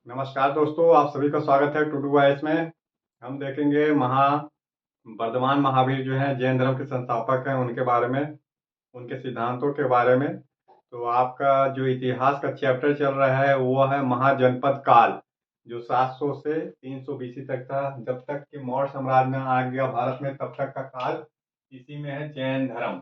नमस्कार दोस्तों, आप सभी का स्वागत है टू वॉइस में। हम देखेंगे वर्धमान महावीर जो हैं जैन धर्म के संस्थापक हैं, उनके बारे में, उनके सिद्धांतों के बारे में। तो आपका जो इतिहास का चैप्टर चल रहा है वो है महाजनपद काल, जो 700 से 300 बीसी तक था। जब तक कि मौर्य साम्राज्य में आ गया भारत में, तब तक का काल इसी में है। जैन धर्म,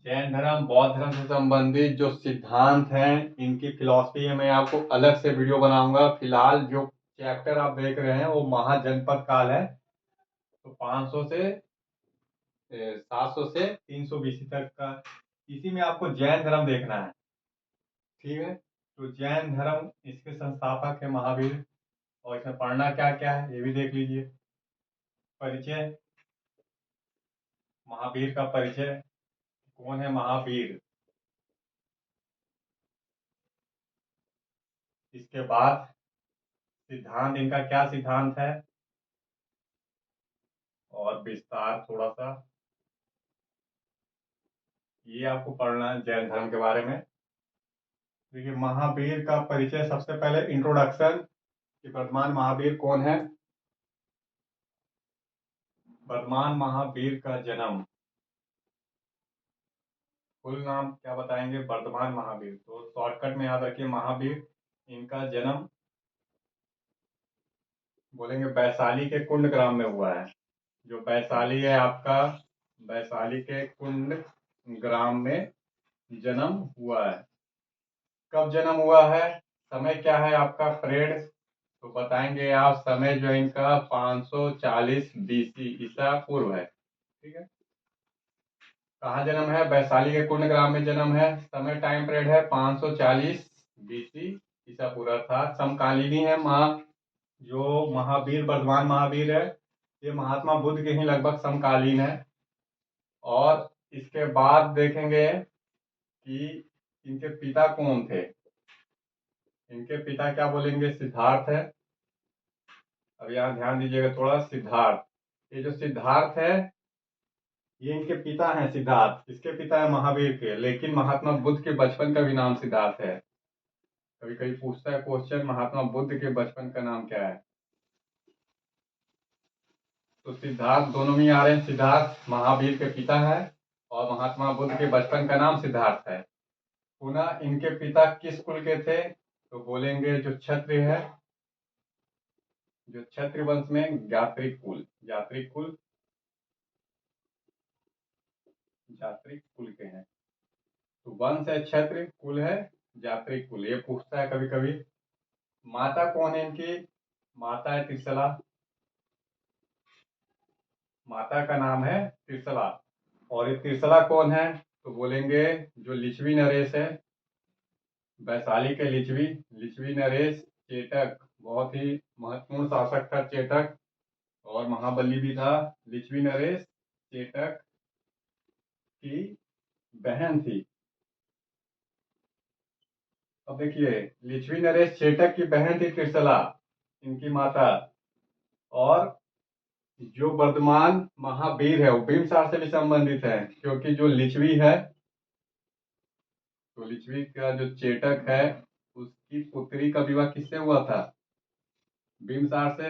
जैन धर्म बौद्ध धर्म से संबंधित जो सिद्धांत हैं, इनकी फिलॉसफी है, मैं आपको अलग से वीडियो बनाऊंगा। फिलहाल जो चैप्टर आप देख रहे हैं वो महाजनपद काल है। तो 500 से 700 से 300 बीसी तक का, इसी में आपको जैन धर्म देखना है। ठीक है, तो जैन धर्म, इसके संस्थापक है महावीर। और इसमें पढ़ना क्या क्या है ये भी देख लीजिए। परिचय, महावीर का परिचय, कौन है महावीर। इसके बाद सिद्धांत, इनका क्या सिद्धांत है, और विस्तार थोड़ा सा ये आपको पढ़ना है जैन धर्म के बारे में। देखिए, महावीर का परिचय, सबसे पहले इंट्रोडक्शन कि वर्तमान महावीर कौन है। वर्तमान महावीर का जन्म, फुल नाम क्या बताएंगे, वर्तमान महावीर, तो शॉर्टकट में याद रखिए महावीर। इनका जन्म बोलेंगे वैशाली के कुंड ग्राम में हुआ है। जो वैशाली है आपका, वैशाली के कुंड ग्राम में जन्म हुआ है। कब जन्म हुआ है, समय क्या है आपका परेड, तो बताएंगे आप। समय जो है इनका 540 बीसी ईसा पूर्व है। ठीक है, कहाँ जन्म है, वैशाली के कुंड ग्राम में जन्म है। समय टाइम पीरियड है 540 बीसी ईसा पूर्व, अर्थात समकालीन ही है। जो महावीर, वर्धमान महावीर है, ये महात्मा बुद्ध के ही लगभग समकालीन है। और इसके बाद देखेंगे कि इनके पिता कौन थे। इनके पिता क्या बोलेंगे, सिद्धार्थ है। अब यहाँ ध्यान दीजिएगा थोड़ा, सिद्धार्थ, ये जो सिद्धार्थ है ये इनके पिता हैं। सिद्धार्थ इसके पिता है महावीर के, लेकिन महात्मा बुद्ध के बचपन का भी नाम सिद्धार्थ है। कभी कभी पूछता है क्वेश्चन, महात्मा बुद्ध के बचपन का नाम क्या है। तो सिद्धार्थ दोनों में आ रहे हैं। सिद्धार्थ महावीर के पिता है और महात्मा बुद्ध के बचपन का नाम सिद्धार्थ है। पुनः इनके पिता किस कुल के थे, तो बोलेंगे जो क्षत्रिय है, जो क्षत्रिय वंश में ज्ञात्रिक कुल, ज्ञात्रिक कुल, जात्रिक कुल के हैं। तो वंश है क्षत्रिय, कुल है जात्रिक कुल। ये पूछता है कभी कभी। माता कौन है इनकी, माता है त्रिशला, माता का नाम है त्रिशला। और ये त्रिशला कौन है, तो बोलेंगे जो लिच्छवी नरेश है, वैशाली के लिच्छवी, लिच्छवी नरेश चेटक, बहुत ही महत्वपूर्ण शासक था चेटक, और महाबली भी था। लिच्छवी नरेश चेटक की बहन थी। अब देखिए, लिच्छवी नरेश चेटक की बहन थी त्रिशला, इनकी माता। और जो वर्धमान महावीर है वो बिंबिसार से भी संबंधित है, क्योंकि जो लिच्छवी है, तो लिच्छवी का जो चेटक है, उसकी पुत्री का विवाह किससे हुआ था, बिंबिसार से,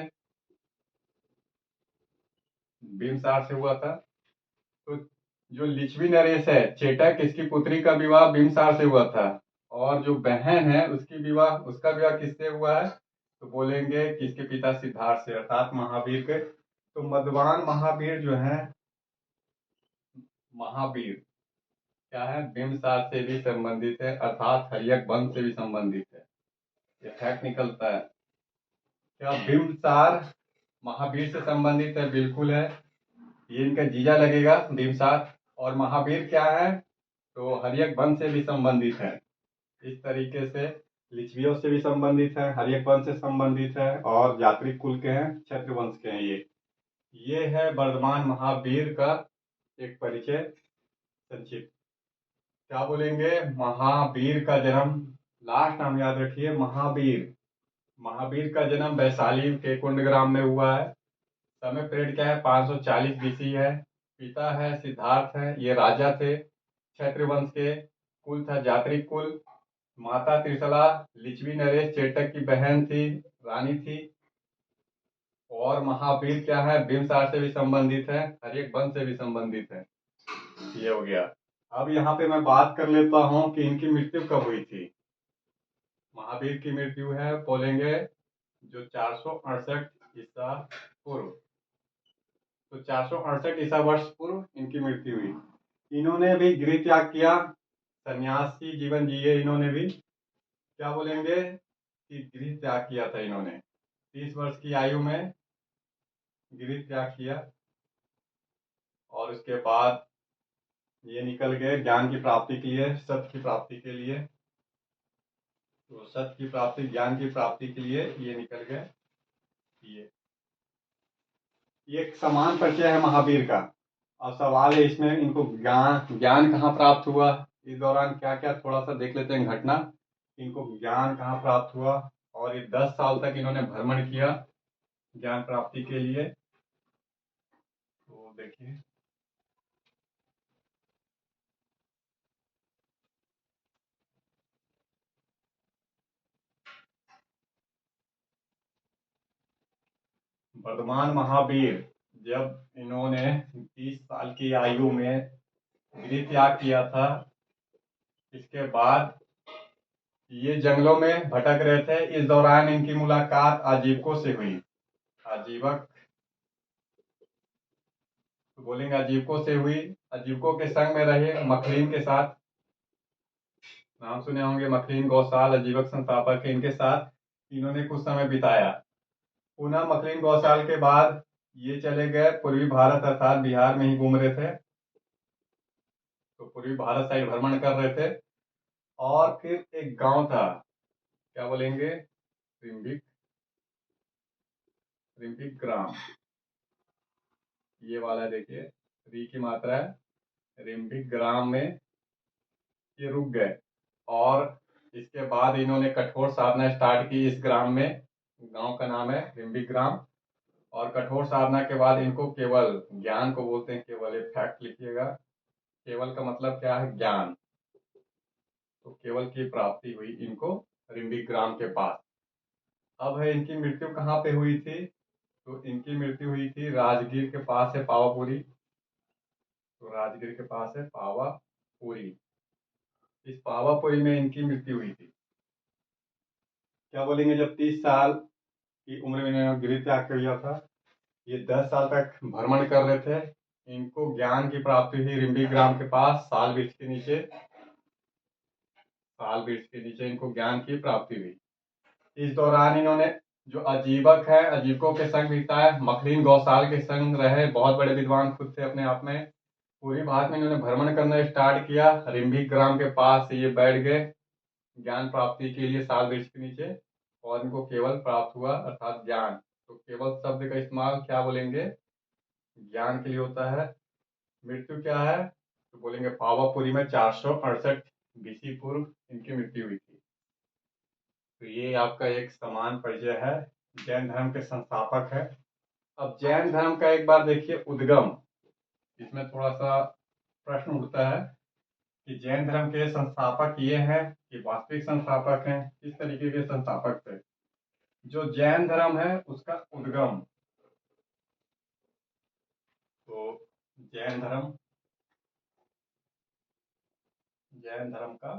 बिंबिसार से हुआ था। तो जो लिच्छवी नरेश है चेटक, इसकी पुत्री का विवाह बिंबिसार से हुआ था। और जो बहन है उसकी विवाह, उसका विवाह किससे हुआ है, तो बोलेंगे कि इसके पिता सिद्धार्थ से, अर्थात महावीर के। तो मध्यवान महावीर जो है, महावीर क्या है, बिंबिसार से भी संबंधित है, अर्थात हर्यक वंश से भी संबंधित है। ये फैक्ट निकलता है। क्या बिंबिसार महावीर से संबंधित है, बिल्कुल है। ये इनका जीजा लगेगा बिंबिसार। और महावीर क्या है, तो हर्यक वंश से भी संबंधित है। इस तरीके से लिच्छवियों से भी संबंधित है, हर्यक वंश से संबंधित है, और जात्रिक कुल के हैं, क्षत्रिय वंश के हैं। ये है वर्धमान महावीर का एक परिचय संक्षिप्त। क्या बोलेंगे, महावीर का जन्म, लास्ट नाम याद रखिए महावीर। महावीर का जन्म वैशाली के कुंडग्राम में हुआ है। समय पीरियड क्या है, 540 बीसी है। पिता है सिद्धार्थ है, ये राजा थे क्षत्रिय वंश के। कुल था जात्रिक कुल। माता त्रिशला लिच्छवी नरेश चेटक की बहन थी, रानी थी। और महावीर क्या है, बिंबिसार से भी संबंधित है, हर एक वंश से भी संबंधित है। ये हो गया। अब यहाँ पे मैं बात कर लेता हूँ कि इनकी मृत्यु कब हुई थी। महावीर की मृत्यु है बोलेंगे जो 468 ईसा पूर्व। तो 468 ईसा वर्ष पूर्व इनकी मृत्यु हुई। इन्होंने भी गृह त्याग किया, सन्यासी जीवन जिए इन्होंने भी। क्या बोलेंगे कि गृह त्याग किया था इन्होंने, 30 वर्ष की आयु में गृह त्याग किया। और उसके बाद ये निकल गए ज्ञान की प्राप्ति के लिए, सत्य की प्राप्ति के लिए। तो सत्य की प्राप्ति, ज्ञान की प्राप्ति के लिए ये निकल गए। ये एक समान परिचय है महावीर का। अब सवाल है इसमें इनको ज्ञान ज्ञान कहाँ प्राप्त हुआ, इस दौरान क्या क्या थोड़ा सा देख लेते हैं घटना। इनको ज्ञान कहाँ प्राप्त हुआ, और ये 10 साल तक इन्होंने भ्रमण किया ज्ञान प्राप्ति के लिए। तो देखिए, वर्धमान महावीर जब इन्होंने 30 साल की आयु में गृह त्याग किया था, इसके बाद ये जंगलों में भटक रहे थे। इस दौरान इनकी मुलाकात आजीवकों से हुई। आजीवक तो बोलेंगे आजीवकों से हुई। आजीवकों के संग में रहे, मखलिन के साथ, नाम सुने होंगे, मखलिन गौशाल आजीवक संस्थापक है, इनके साथ इन्होंने कुछ समय बिताया। पुनः मखलिन गौशाल के बाद ये चले गए पूर्वी भारत, अर्थात बिहार में ही घूम रहे थे। तो पूर्वी भारत साइड भ्रमण कर रहे थे। और फिर एक गांव था, क्या बोलेंगे, रिम्बिक, रिम्बिक ग्राम। ये वाला देखिए, री की मात्रा है, रिम्बिक ग्राम में ये रुक गए। और इसके बाद इन्होंने कठोर साधना स्टार्ट की इस ग्राम में। गांव का नाम है रिम्बिक ग्राम। और कठोर साधना के बाद इनको केवल ज्ञान को बोलते हैं, केवल एक फैक्ट लिखिएगा। केवल का मतलब क्या है, ज्ञान। तो केवल की प्राप्ति हुई इनको रिम्बिक ग्राम के पास। अब है इनकी मृत्यु कहाँ पे हुई थी, तो इनकी मृत्यु हुई थी राजगीर के पास है पावापुरी। तो राजगीर के पास है पावापुरी, इस पावापुरी में इनकी मृत्यु हुई थी। क्या बोलेंगे, जब 30 साल की उम्र में इन्होंने गृह त्याग किया था, ये 10 साल तक भ्रमण कर रहे थे। इनको ज्ञान की प्राप्ति हुई रिम्बिक ग्राम के पास, साल वृक्ष के नीचे। साल वृक्ष के नीचे इनको ज्ञान की प्राप्ति हुई। इस दौरान इन्होंने जो अजीवक है, अजीवकों के संग बिताए, मखलिन गौशाल के संग रहे, बहुत बड़े विद्वान खुद थे अपने आप में। पूरी भारत में इन्होंने भ्रमण करना स्टार्ट किया। रिम्बिक ग्राम के पास ये बैठ गए ज्ञान प्राप्ति के लिए साल वृक्ष के नीचे। और इनको केवल प्राप्त हुआ, अर्थात ज्ञान। तो केवल शब्द का इस्तेमाल क्या बोलेंगे, ज्ञान के लिए होता है। मृत्यु क्या है, तो बोलेंगे पावापुरी में 468 बीसी पूर्व इनकी मृत्यु हुई थी। तो ये आपका एक समान परिचय है, जैन धर्म के संस्थापक है। अब जैन धर्म का एक बार देखिए उद्गम, इसमें थोड़ा सा प्रश्न उठता है कि जैन धर्म के संस्थापक ये हैं कि वास्तविक संस्थापक हैं, किस तरीके के संस्थापक थे। जो जैन धर्म है उसका उद्गम, तो जैन धर्म, जैन धर्म का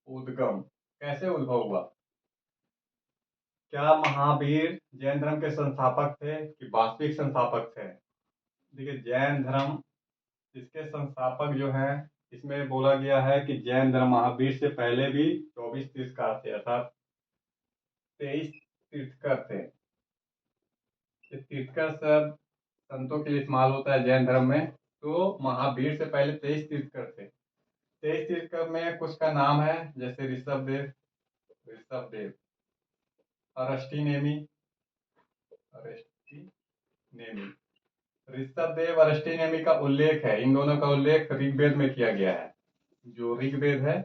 उद्गम कैसे उद्भव हुआ। क्या महावीर जैन धर्म के संस्थापक थे कि वास्तविक संस्थापक थे। देखिए, जैन धर्म, इसके संस्थापक जो हैं, इसमें बोला गया है कि जैन धर्म महावीर से पहले भी 24 तीर्थकार थे, अर्थात 23 तीर्थकर थे। तीर्थकर शब्द संतों के लिए इस्तेमाल होता है जैन धर्म में। तो महावीर से पहले 23 तीर्थकर थे। 23 तीर्थकर में कुछ का नाम है, जैसे ऋषभ देव, ऋषभ देव, अरष्टी नेमी, अरष्टी नेमी, ऋषभ देव, अरष्टी नेमी का उल्लेख है, इन दोनों का उल्लेख ऋग्वेद में किया गया है। जो ऋग्वेद है,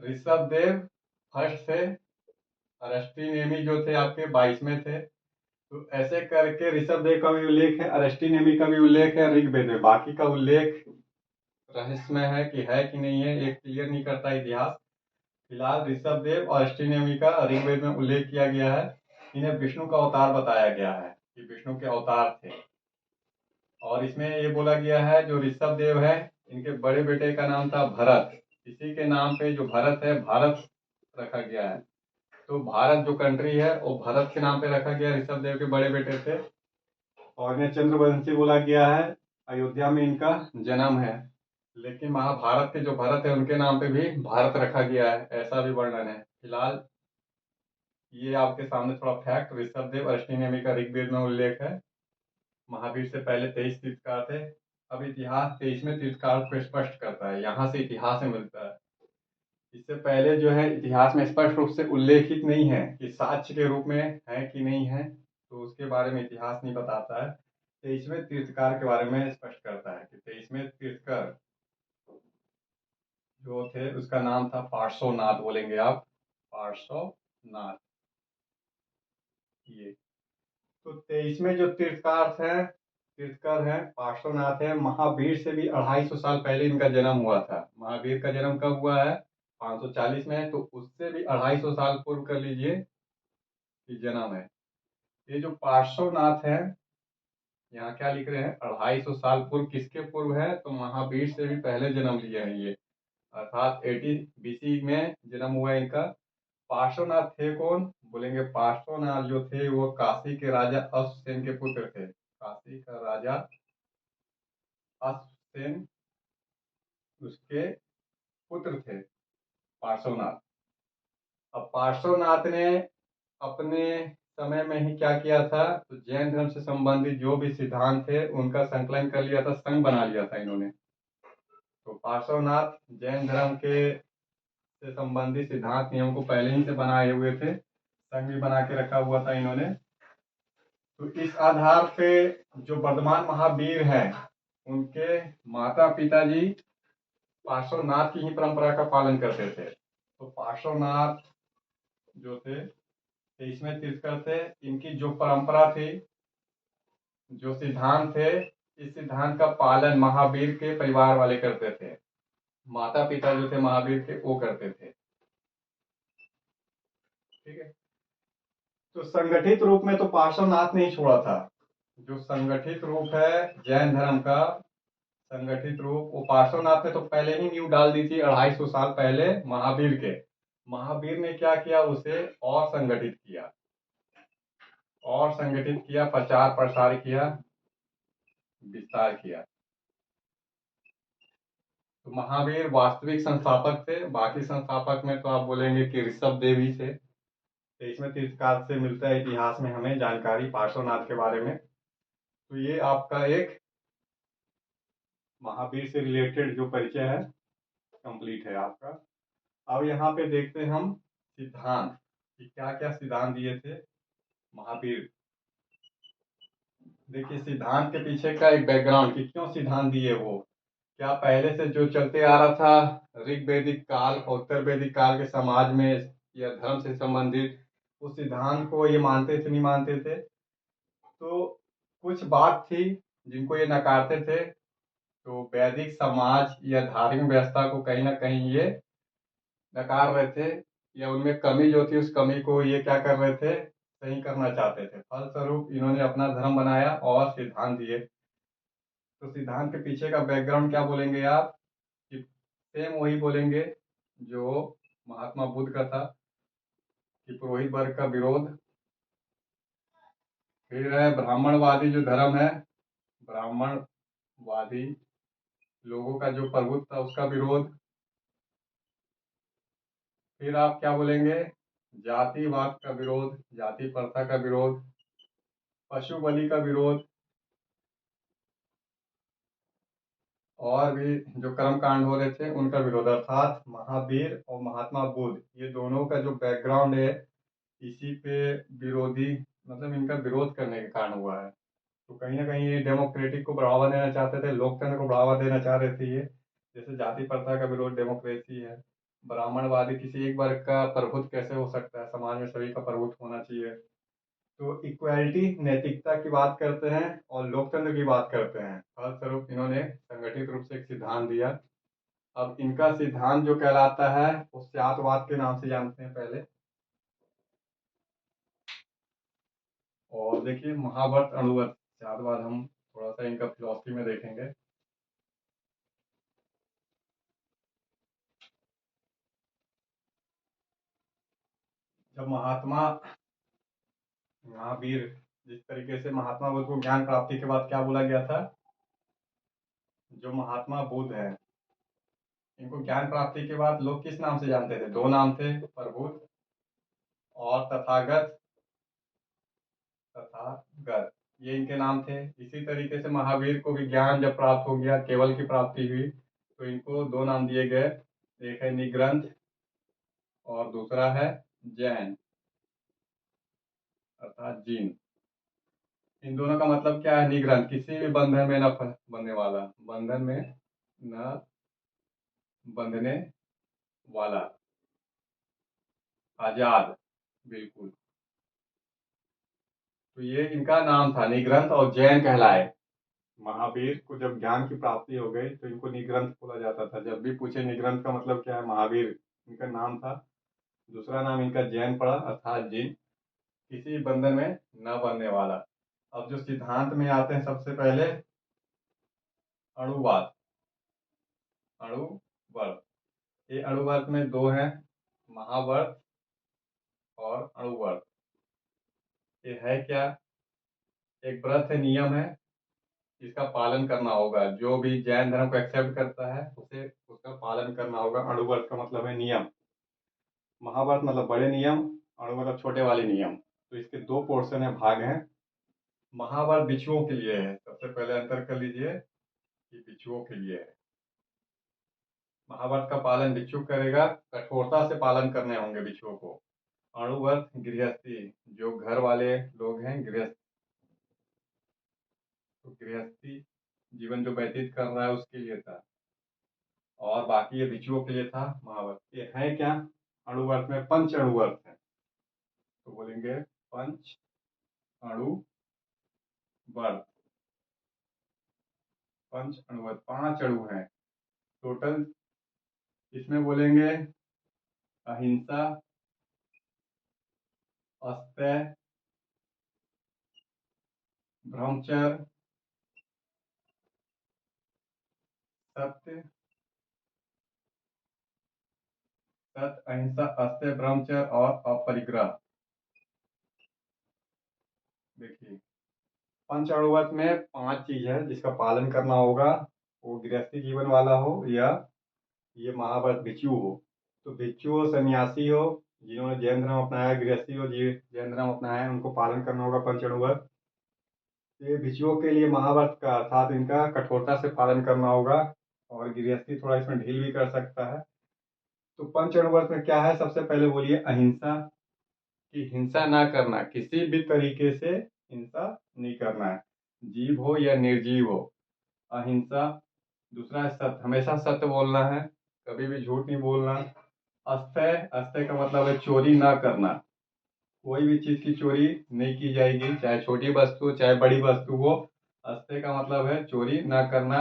ऋषभ देव फर्स्ट थे, अरष्टी नेमी जो थे आपके 22वें थे। तो ऐसे करके ऋषभ देव का भी उल्लेख है, अरष्टी नेमी का भी उल्लेख है ऋग्वेद में। बाकी का उल्लेख रहस्यमय है कि नहीं है, ये क्लियर नहीं करता इतिहास। फिलहाल ऋषभदेव और अष्टनेमी का ऋग्वेद में उल्लेख किया गया है। इन्हें विष्णु का अवतार बताया गया है कि विष्णु के अवतार थे। और इसमें ये बोला गया है जो ऋषभदेव है, इनके बड़े बेटे का नाम था भरत। इसी के नाम पे जो भरत है, भारत रखा गया है। तो भारत जो कंट्री है वो भरत के नाम पे रखा गया, ऋषभदेव के बड़े बेटे थे। और इन्हें चंद्रवंशी बोला गया है। अयोध्या में इनका जन्म है। लेकिन महाभारत के जो भरत है उनके नाम पे भी भारत रखा गया है, ऐसा भी वर्णन है। फिलहाल ये आपके सामने थोड़ा फैक्ट, ऋषभदेव अष्टनेमी का ऋग्वेद में उल्लेख है। महावीर से पहले 23 तीर्थकार थे। अब इतिहास 23वें तीर्थकार को स्पष्ट करता है, यहाँ से इतिहास में मिलता है। इससे पहले जो है इतिहास में स्पष्ट रूप से उल्लेखित नहीं है कि साक्ष्य के रूप में है कि नहीं है, तो उसके बारे में इतिहास नहीं बताता है। 23वें तीर्थकार के बारे में स्पष्ट करता है कि 23वें तीर्थकार जो थे उसका नाम था पार्श्वनाथ, बोलेंगे आप पार्श्वनाथ। ये तो 23वें जो तीर्थकर है पार्श्वनाथ है। महावीर से भी 250 साल पहले इनका जन्म हुआ था। महावीर का जन्म कब हुआ है? 540 में, तो उससे भी 250 साल पूर्व कर लीजिए कि जन्म है। ये जो पार्श्वनाथ है, यहाँ क्या लिख रहे हैं? 250 साल पूर्व। किसके पूर्व है? तो महावीर से भी पहले जन्म लिए हैं ये, अर्थात 80 बीसी में जन्म हुआ है इनका। पार्श्वनाथ थे कौन? बोलेंगे पार्श्वनाथ जो थे वो काशी के राजा अश्वसेन के पुत्र थे। काशी का राजा अश्वसेन, उसके पुत्र थे पार्श्वनाथ। अब पार्श्वनाथ ने अपने समय में ही क्या किया था, तो जैन धर्म से संबंधित जो भी सिद्धांत थे उनका संकलन कर लिया था, संघ बना लिया था इन्होंने। तो पार्श्वनाथ जैन धर्म के से संबंधित सिद्धांत नियम को पहले ही से बनाए हुए थे, संघ भी बना के रखा हुआ था इन्होंने। तो इस आधार पे जो वर्तमान महावीर हैं, उनके माता पिताजी पार्श्वनाथ की ही परंपरा का पालन करते थे। तो पार्श्वनाथ जो थे 23वें तीर्थकर थे। इनकी जो परंपरा थी, जो सिद्धांत थे, इस सिद्धांत का पालन महावीर के परिवार वाले करते थे। माता पिता जो थे महावीर के, वो करते थे। ठीक है। तो संगठित रूप में तो पार्श्वनाथ ने ही छोड़ा था। जो संगठित रूप है जैन धर्म का, संगठित रूप, वो पार्श्वनाथ ने तो पहले ही नींव डाल दी थी 250 साल पहले महावीर के। महावीर ने क्या किया, उसे और संगठित किया, और संगठित किया, प्रचार प्रसार किया, विस्तार किया। तो महावीर वास्तविक संस्थापक थे। बाकी संस्थापक में तो आप बोलेंगे कि ऋषभदेव ही थे। 23वें तीर्थकार से मिलता है इतिहास में हमें जानकारी पार्श्वनाथ के बारे में। तो ये आपका एक महावीर से रिलेटेड जो परिचय है कंप्लीट है आपका। अब यहाँ पे देखते हैं हम सिद्धांत कि क्या क्या सिद्धांत दिए थे महावीर। देखिए सिद्धांत के पीछे का एक बैकग्राउंड कि क्यों सिद्धांत दिए वो, क्या पहले से जो चलते आ रहा था ऋग्वैदिक काल और उत्तर वैदिक काल के समाज में या धर्म से संबंधित उस सिद्धांत को ये मानते थे, नहीं मानते थे। तो कुछ बात थी जिनको ये नकारते थे। तो वैदिक समाज या धार्मिक व्यवस्था को कहीं ना कहीं ये नकार रहे थे, या उनमें कमी जो थी उस कमी को ये क्या कर रहे थे, सही करना चाहते थे। फलस्वरूप इन्होंने अपना धर्म बनाया और सिद्धांत दिए। तो सिद्धांत के पीछे का बैकग्राउंड क्या बोलेंगे आप, कि सेम वही बोलेंगे जो महात्मा बुद्ध का था, कि पुरोहित वर्ग का विरोध। फिर है ब्राह्मणवादी जो धर्म है, ब्राह्मणवादी लोगों का जो प्रभुत्व था उसका विरोध। फिर आप क्या बोलेंगे, जातिवाद का विरोध, जाति प्रथा का विरोध, पशु बलि का विरोध, और भी जो कर्म कांड हो रहे थे उनका विरोध। अर्थात महावीर और महात्मा बुद्ध ये दोनों का जो बैकग्राउंड है, इसी पे विरोधी, मतलब इनका विरोध करने के कारण हुआ है। तो कहीं ना कहीं ये डेमोक्रेटिक को बढ़ावा देना चाहते थे, लोकतंत्र को बढ़ावा देना चाह रहे थे ये। जैसे जाति प्रथा का विरोध डेमोक्रेसी है, ब्राह्मणवादी किसी एक वर्ग का प्रभुत्व कैसे हो सकता है, समाज में सभी का प्रभुत्व होना चाहिए। तो इक्वालिटी नैतिकता की बात करते हैं और लोकतंत्र की बात करते हैं। फलस्वरूप इन्होंने संगठित रूप से एक सिद्धांत दिया। अब इनका सिद्धांत जो कहलाता है वो स्यातवाद के नाम से जानते हैं पहले। और देखिए महावर्त अणुवर्त स्यातवाद हम थोड़ा सा इनका फिलॉसफी में देखेंगे। जब महावीर जिस तरीके से महात्मा बुद्ध को ज्ञान प्राप्ति के बाद क्या बोला गया था, जो महात्मा बुद्ध है इनको ज्ञान प्राप्ति के बाद लोग किस नाम से जानते थे? दो नाम थे, प्रबुद्ध और तथागत। तथागत ये इनके नाम थे। इसी तरीके से महावीर को भी ज्ञान जब प्राप्त हो गया, केवल की प्राप्ति हुई, तो इनको दो नाम दिए गए। एक है निग्रंथ और दूसरा है जैन अर्थात जीन। इन दोनों का मतलब क्या है? निग्रंथ किसी भी बंधन में न बंधने वाला, बंधन में न बंधने वाला, आजाद बिल्कुल। तो ये इनका नाम था निग्रंथ और जैन कहलाए। महावीर को जब ज्ञान की प्राप्ति हो गई तो इनको निग्रंथ बोला जाता था। जब भी पूछे निग्रंथ का मतलब क्या है, महावीर इनका नाम था। दूसरा नाम इनका जैन पड़ा अर्थात जीन, किसी बंधन में न बनने वाला। अब जो सिद्धांत में आते हैं सबसे पहले अणुवाद। अणुवर्त, ये अणुवर्त में दो हैं, महावर्त और अणुवर्त। ये है क्या? एक व्रत है, नियम है, इसका पालन करना होगा। जो भी जैन धर्म को एक्सेप्ट करता है उसे उसका पालन करना होगा। अणुव्रत का मतलब है नियम। महाव्रत मतलब बड़े नियम, अणु मतलब छोटे वाले नियम। तो इसके दो पोर्शन है, भाग हैं। महाव्रत बिच्छुओं के लिए है। सबसे पहले अंतर कर लीजिए कि बिच्छुओं के लिए है। महाव्रत का पालन भिक्षुक करेगा, कठोरता से पालन करने होंगे बिच्छुओं को। अणुव्रत गृहस्थी, जो घर वाले लोग हैं गृहस्थ, तो गृहस्थी जीवन जो व्यतीत कर रहा है उसके लिए था। और बाकी ये भिक्षुओं के लिए था महाव्रत। ये है क्या? अणुव्रत में पंच अणुव्रत है, तो बोलेंगे पंच अणुव्रत। पंच अणुव्रत, पांच अणु हैं टोटल। इसमें बोलेंगे अहिंसा, अस्तेय, ब्रह्मचर्य, सत्य, अहिंसा, अस्तेय, ब्रह्मचर्य और अपरिग्रह। देखिए पंच अणुव्रत में पांच चीज है जिसका पालन करना होगा, वो गृहस्थी जीवन वाला हो या ये महाव्रत भिक्षु हो। तो भिक्षु हो, सन्यासी हो, जिन्होंने जैन धर्म अपनाया, गृहस्थी हो जैन धर्म अपनाया है, उनको पालन करना होगा पंच अणुव्रत। ये भिक्षुओं के लिए महाव्रत का अर्थात इनका कठोरता से पालन करना होगा, और गृहस्थी थोड़ा इसमें ढील भी कर सकता है। तो पंच अणुव्रत में क्या है? सबसे पहले बोलिए अहिंसा, कि हिंसा ना करना, किसी भी तरीके से हिंसा नहीं करना है, जीव हो या निर्जीव हो, अहिंसा। दूसरा है सत्य, हमेशा सत्य बोलना है, कभी भी झूठ नहीं बोलना। अस्तेय, अस्तेय का मतलब है चोरी ना करना, कोई भी चीज की चोरी नहीं की जाएगी, चाहे छोटी वस्तु चाहे बड़ी वस्तु हो। अस्तेय का मतलब है चोरी ना करना।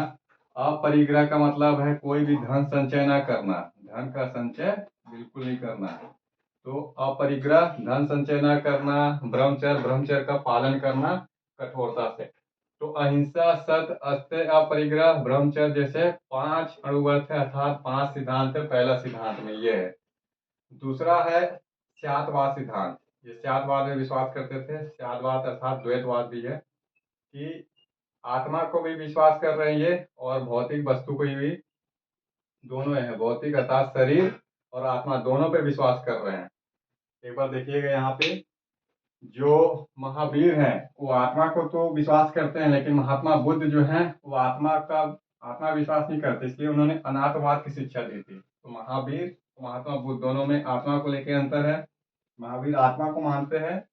अपरिग्रह का मतलब है कोई भी धन संचय ना करना, धन का संचय बिल्कुल नहीं करना। तो अपरिग्रह, धन संचय न करना। ब्रह्मचर्य, ब्रह्मचर्य का पालन करना कठोरता से। तो अहिंसा, सत्य, अस्तेय, अपरिग्रह, ब्रह्मचर्य जैसे पांच अणुव्रत है, अर्थात पांच सिद्धांत है। पहला सिद्धांत में ये है। दूसरा है स्यातवाद सिद्धांत। ये स्यातवाद में विश्वास करते थे। स्यातवाद अर्थात द्वैतवाद भी है, कि आत्मा को भी विश्वास कर रहे हैं ये, और भौतिक वस्तु को भी, दोनों है, भौतिक अर्थात शरीर और आत्मा दोनों पे विश्वास कर रहे हैं। एक बार देखिएगा यहाँ पे, जो महावीर हैं वो आत्मा को तो विश्वास करते हैं, लेकिन महात्मा बुद्ध जो हैं वो आत्मा विश्वास नहीं करते, इसलिए उन्होंने अनात्मवाद की शिक्षा दी थी। तो महावीर महात्मा बुद्ध दोनों में आत्मा को लेकर अंतर है। महावीर आत्मा को मानते हैं,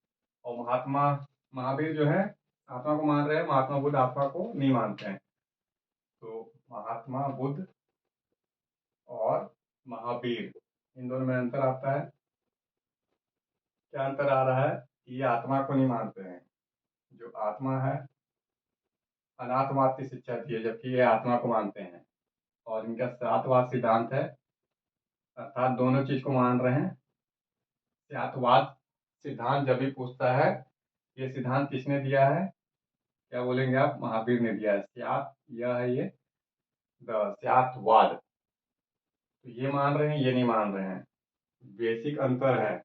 और महावीर जो है आत्मा को मान रहे हैं, महात्मा बुद्ध आत्मा को नहीं मानते हैं। तो महात्मा बुद्ध और महावीर, इन दोनों में अंतर आता है। क्या अंतर आ रहा है? ये आत्मा को नहीं मानते हैं। जो आत्मा है अनात्मवाद की शिक्षा दी है, जबकि ये आत्मा को मानते हैं। और इनका शास्त्रवाद सिद्धांत है, अर्थात दोनों चीज को मान रहे हैं। शास्त्रवाद सिद्धांत जब भी पूछता है ये सिद्धांत किसने दिया है, क्या बोलेंगे आप, महावीर ने दिया है। शाक्त यह है ये शाक्तवाद। तो ये मान रहे हैं, ये नहीं मान रहे हैं, बेसिक अंतर है।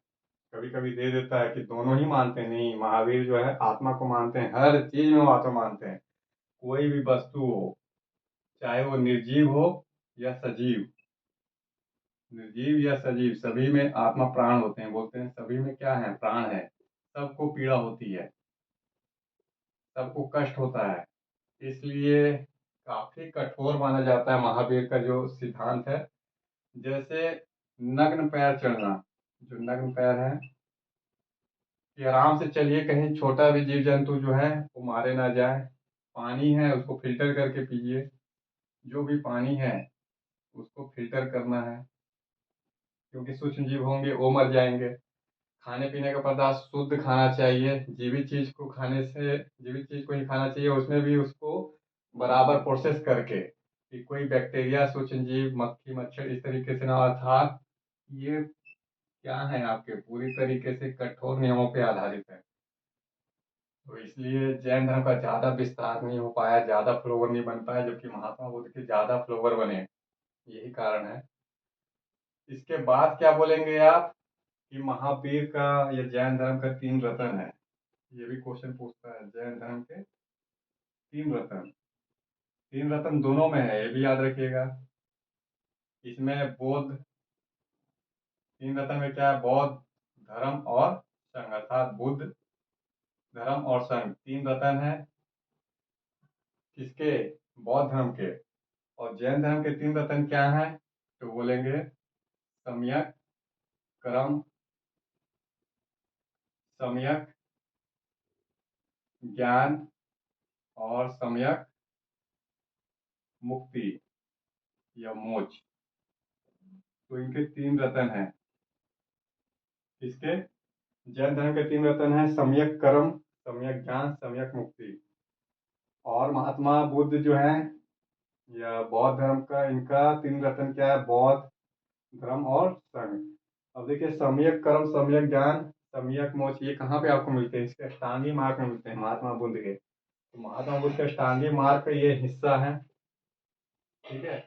कभी कभी दे देता है कि दोनों ही मानते हैं, नहीं, महावीर जो है आत्मा को मानते हैं, हर चीज में वो आत्मा मानते हैं। कोई भी वस्तु हो, चाहे वो निर्जीव हो या सजीव, निर्जीव या सजीव, सभी में आत्मा प्राण होते हैं। बोलते हैं सभी में क्या है, प्राण है। सबको पीड़ा होती है, सबको कष्ट होता है, इसलिए काफी कठोर माना जाता है महावीर का जो सिद्धांत है। जैसे नग्न पैर चलना, जो नग्न पैर है कि आराम से चलिए, कहीं छोटा भी जीव जंतु जो है वो मारे ना जाए। पानी है उसको फिल्टर करके पीजिए, जो भी पानी है उसको फिल्टर करना है, क्योंकि सूक्ष्म जीव होंगे वो मर जाएंगे। खाने पीने का पदार्थ शुद्ध खाना चाहिए, जीवित चीज को खाने से, जीवित चीज को ही खाना चाहिए, उसमें भी उसको बराबर प्रोसेस करके कि कोई बैक्टीरिया, सूक्ष्म जीव, मक्खी मच्छर इस तरीके से ना। अर्थात ये क्या है, आपके पूरी तरीके से कठोर नियमों पे आधारित है। तो इसलिए जैन धर्म का ज्यादा विस्तार नहीं हो पाया, ज्यादा फ्लोवर नहीं बन पाया, जबकि महात्मा बुद्ध के ज्यादा फ्लोवर बने। यही कारण है। इसके बाद क्या बोलेंगे आप कि महावीर का या जैन धर्म का तीन रत्न है। ये भी क्वेश्चन पूछता है, जैन धर्म के तीन रत्न। तीन रत्न दोनों में है, ये भी याद रखिएगा। इसमें बौद्ध, तीन रत्न में क्या है, बौद्ध धर्म और संघ, अर्थात बुद्ध धर्म और संघ, तीन रत्न है। किसके, बौद्ध धर्म के। और जैन धर्म के तीन रत्न क्या है, तो बोलेंगे सम्यक कर्म, सम्यक ज्ञान और सम्यक मुक्ति या मोक्ष। तो इनके तीन रत्न हैं। इसके जैन धर्म के तीन रत्न हैं, सम्यक कर्म, सम्यक ज्ञान, सम्यक मुक्ति। और महात्मा बुद्ध जो है या बौद्ध धर्म का, इनका तीन रत्न क्या है, बौद्ध धर्म और संघ। अब देखिए, सम्यक कर्म, सम्यक ज्ञान, सम्यक मोक्ष, ये कहाँ पे आपको मिलते हैं, इसके अष्टांगी मार्ग में मिलते हैं महात्मा बुद्ध के। तो महात्मा बुद्ध के अष्टांगी मार्ग का ये हिस्सा है। ठीक है।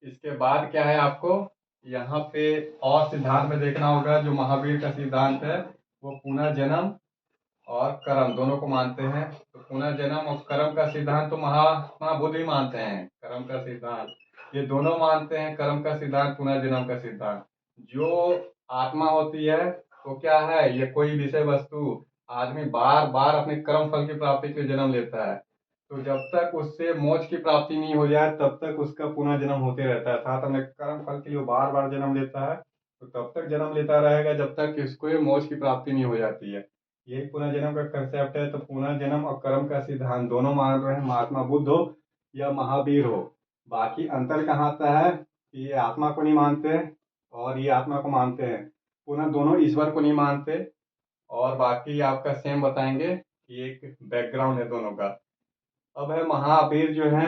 इसके बाद क्या है, आपको यहाँ पे और सिद्धांत में देखना होगा। जो महावीर का सिद्धांत है वो पुनर्जन्म और कर्म दोनों को मानते हैं। तो पुनर्जन्म और कर्म का सिद्धांत तो महात्मा बुद्ध ही मानते हैं। कर्म का सिद्धांत ये दोनों मानते हैं, कर्म का सिद्धांत, पुनर्जन्म का सिद्धांत। जो आत्मा होती है वो क्या है, ये कोई विषय वस्तु, आदमी बार बार अपने कर्म फल की प्राप्ति के लिए जन्म लेता है। तो जब तक उससे मोक्ष की प्राप्ति नहीं हो जाए तब तक उसका पुनः जन्म होते रहता है। अर्थात अपने कर्म फल के लिए बार बार जन्म लेता है, तो तब तक जन्म लेता रहेगा जब तक इसको मोक्ष की प्राप्ति नहीं हो जाती है। यही पुनर्जन्म का कंसेप्ट है। तो पुनर्जन्म और कर्म का सिद्धांत दोनों मान रहे हैं, महात्मा बुद्ध हो या महावीर हो। बाकी अंतर कहाँ आता है कि ये आत्मा को नहीं मानते और ये आत्मा को मानते हैं। पुनः दोनों ईश्वर को नहीं मानते। और बाकी आपका सेम बताएंगे कि एक बैकग्राउंड है दोनों का। अब है महावीर जो है,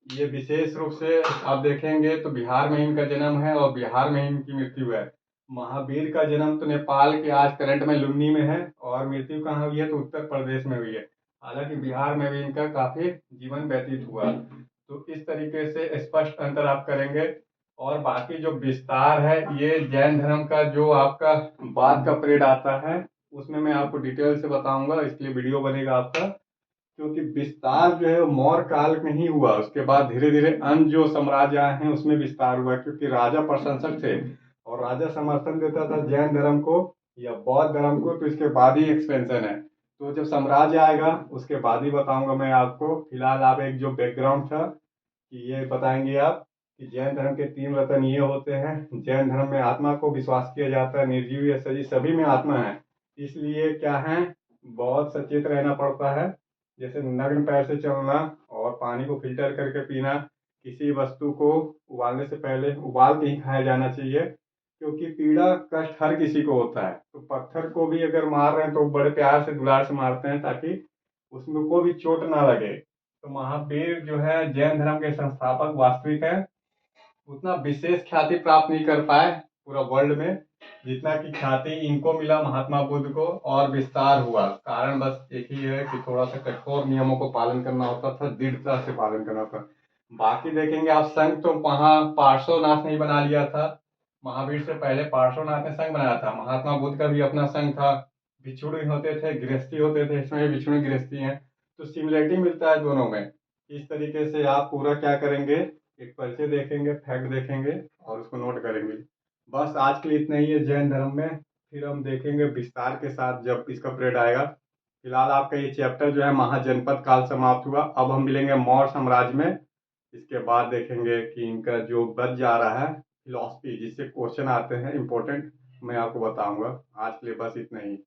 ये विशेष रूप से आप देखेंगे तो बिहार में इनका जन्म है और बिहार में इनकी मृत्यु है। महावीर का जन्म तो नेपाल के आज करंट में लुम्नी में है, और मृत्यु कहाँ हुई है, तो उत्तर प्रदेश में हुई है। हालांकि बिहार में भी इनका काफी जीवन व्यतीत हुआ। तो इस तरीके से स्पष्ट अंतर आप करेंगे। और बाकी जो विस्तार है, ये जैन धर्म का जो आपका बाद का पीरियड आता है उसमें मैं आपको डिटेल से बताऊंगा, इसलिए वीडियो बनेगा आपका। क्योंकि विस्तार जो है वो मौर्य काल में ही हुआ, उसके बाद धीरे धीरे अन्य जो साम्राज्य आए हैं उसमें विस्तार हुआ, क्योंकि राजा प्रशंसक थे और राजा समर्थन देता था जैन धर्म को या बौद्ध धर्म को, तो इसके बाद ही एक्सपेंशन है। तो जब साम्राज्य आएगा उसके बाद ही बताऊंगा मैं आपको। फिलहाल आप एक जो बैकग्राउंड था कि ये बताएंगे आप कि जैन धर्म के तीन रत्न ये होते हैं। जैन धर्म में आत्मा को विश्वास किया जाता है, निर्जीव या सजीव सभी में आत्मा है। इसलिए क्या है, बहुत सचेत रहना पड़ता है। जैसे नग्न पैर से चलना और पानी को फिल्टर करके पीना, किसी वस्तु को उबालने से पहले उबाल के ही खाया जाना चाहिए। क्योंकि पीड़ा कष्ट हर किसी को होता है। तो पत्थर को भी अगर मार रहे हैं तो बड़े प्यार से दुलार से मारते हैं ताकि उसमें को भी चोट ना लगे। तो महावीर जो है जैन धर्म के संस्थापक वास्तविक है, उतना विशेष ख्याति प्राप्त नहीं कर पाए पूरा वर्ल्ड में जितना की ख्याति इनको मिला, महात्मा बुद्ध को, और विस्तार हुआ। कारण बस एक ही है कि थोड़ा सा कठोर नियमों को पालन करना होता था, दृढ़ता से पालन करना था। बाकी देखेंगे आप, संघ तो वहाँ पार्श्वनाथ ने ही बना लिया था। महावीर से पहले पार्श्वनाथ ने संघ बनाया था। महात्मा बुद्ध का भी अपना संघ था। भिक्षुणी होते थे, गृहस्थी होते थे, इसमें भी भिक्षुणी गृहस्थी है। तो सिमिलरिटी मिलता है दोनों में। इस तरीके से आप पूरा क्या करेंगे, एक परिचय देखेंगे, फैक्ट देखेंगे और उसको नोट करेंगे। बस आज के लिए इतना ही है जैन धर्म में। फिर हम देखेंगे विस्तार के साथ जब इसका पीरियड आएगा। फिलहाल आपका ये चैप्टर जो है महाजनपद काल समाप्त हुआ। अब हम मिलेंगे मौर्य साम्राज्य में। इसके बाद देखेंगे कि इनका जो बच जा रहा है फिलॉसफी, जिससे क्वेश्चन आते हैं इंपॉर्टेंट, मैं आपको बताऊंगा। आज के लिए बस इतना ही।